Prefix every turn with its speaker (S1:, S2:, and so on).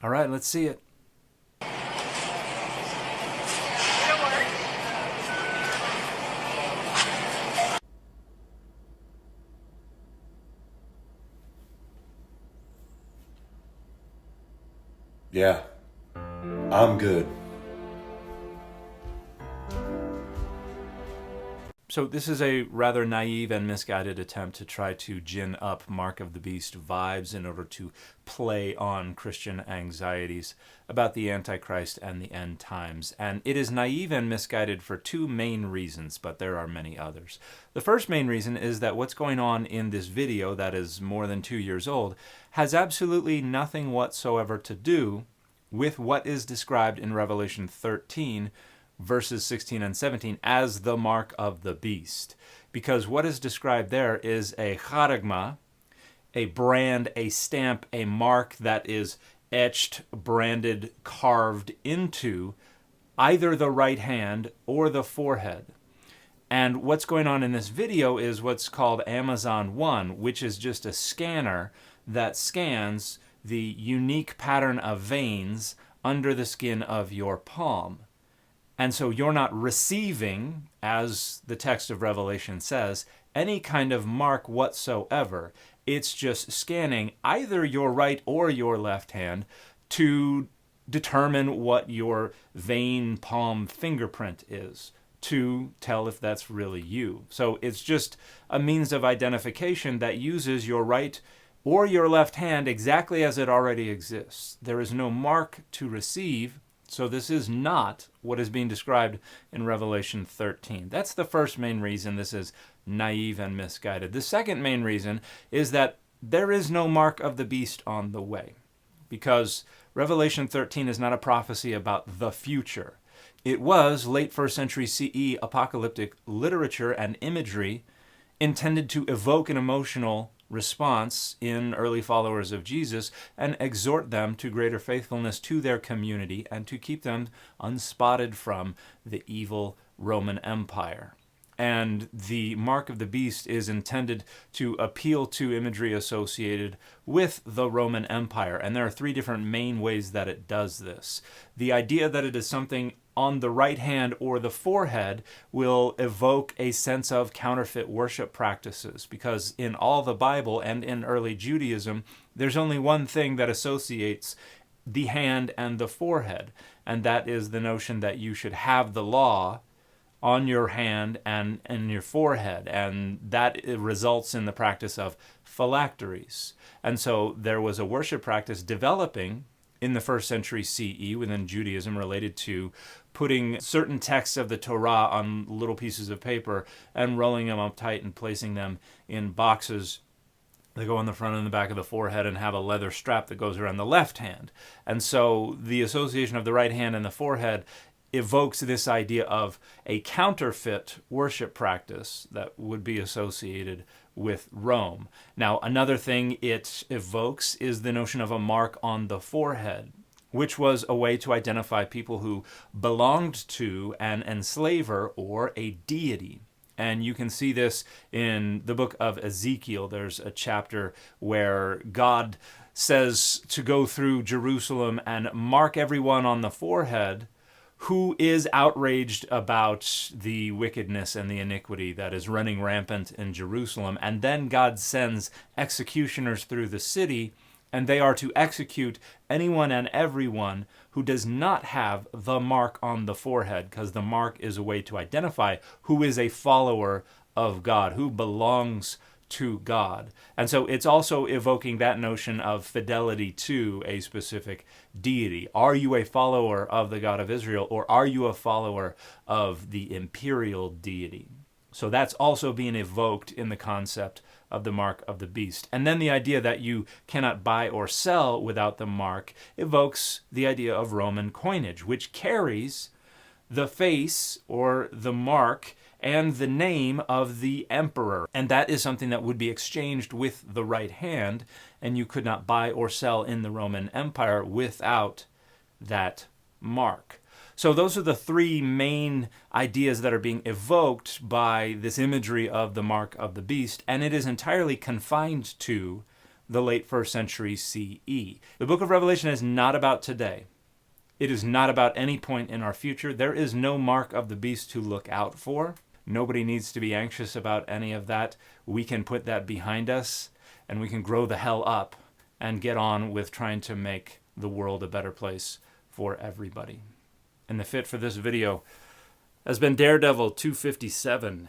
S1: All right, let's see it.
S2: Yeah, I'm good.
S1: So this is a rather naive and misguided attempt to try to gin up Mark of the Beast vibes in order to play on Christian anxieties about the Antichrist and the end times. And it is naive and misguided for two main reasons, but there are many others. The first main reason is that what's going on in this video that is more than 2 years old has absolutely nothing whatsoever to do with what is described in Revelation 13 verses 16 and 17 as the mark of the beast. Because what is described there is a charagma, a brand, a stamp, a mark that is etched, branded, carved into either the right hand or the forehead. And what's going on in this video is what's called Amazon One, which is just a scanner that scans the unique pattern of veins under the skin of your palm. And so you're not receiving, as the text of Revelation says, any kind of mark whatsoever. It's just scanning either your right or your left hand to determine what your vein palm fingerprint is, to tell if that's really you. So it's just a means of identification that uses your right or your left hand exactly as it already exists. There is no mark to receive. So this is not what is being described in Revelation 13. That's the first main reason this is naive and misguided. The second main reason is that there is no mark of the beast on the way, because Revelation 13 is not a prophecy about the future. It was late 1st century CE apocalyptic literature and imagery intended to evoke an emotional response in early followers of Jesus and exhort them to greater faithfulness to their community and to keep them unspotted from the evil Roman Empire. And the mark of the beast is intended to appeal to imagery associated with the Roman Empire. And there are three different main ways that it does this. The idea that it is something on the right hand or the forehead will evoke a sense of counterfeit worship practices, because in all the Bible and in early Judaism, there's only one thing that associates the hand and the forehead, and that is the notion that you should have the law on your hand and in your forehead, and that results in the practice of phylacteries. And so there was a worship practice developing in the 1st century CE within Judaism related to putting certain texts of the Torah on little pieces of paper and rolling them up tight and placing them in boxes. They go on the front and the back of the forehead and have a leather strap that goes around the left hand. And so the association of the right hand and the forehead evokes this idea of a counterfeit worship practice that would be associated with Rome. Now, another thing it evokes is the notion of a mark on the forehead, which was a way to identify people who belonged to an enslaver or a deity. And you can see this in the book of Ezekiel. There's a chapter where God says to go through Jerusalem and mark everyone on the forehead who is outraged about the wickedness and the iniquity that is running rampant in Jerusalem. And then God sends executioners through the city, and they are to execute anyone and everyone who does not have the mark on the forehead, because the mark is a way to identify who is a follower of God, who belongs to God. And so it's also evoking that notion of fidelity to a specific deity. Are you a follower of the God of Israel, or are you a follower of the imperial deity? So that's also being evoked in the concept of the mark of the beast. And then the idea that you cannot buy or sell without the mark evokes the idea of Roman coinage, which carries the face or the mark and the name of the emperor. And that is something that would be exchanged with the right hand, and you could not buy or sell in the Roman Empire without that mark. So those are the three main ideas that are being evoked by this imagery of the mark of the beast, and it is entirely confined to the late 1st century CE. The book of Revelation is not about today. It is not about any point in our future. There is no mark of the beast to look out for. Nobody needs to be anxious about any of that. We can put that behind us, and we can grow the hell up and get on with trying to make the world a better place for everybody. And the fit for this video has been Daredevil 257.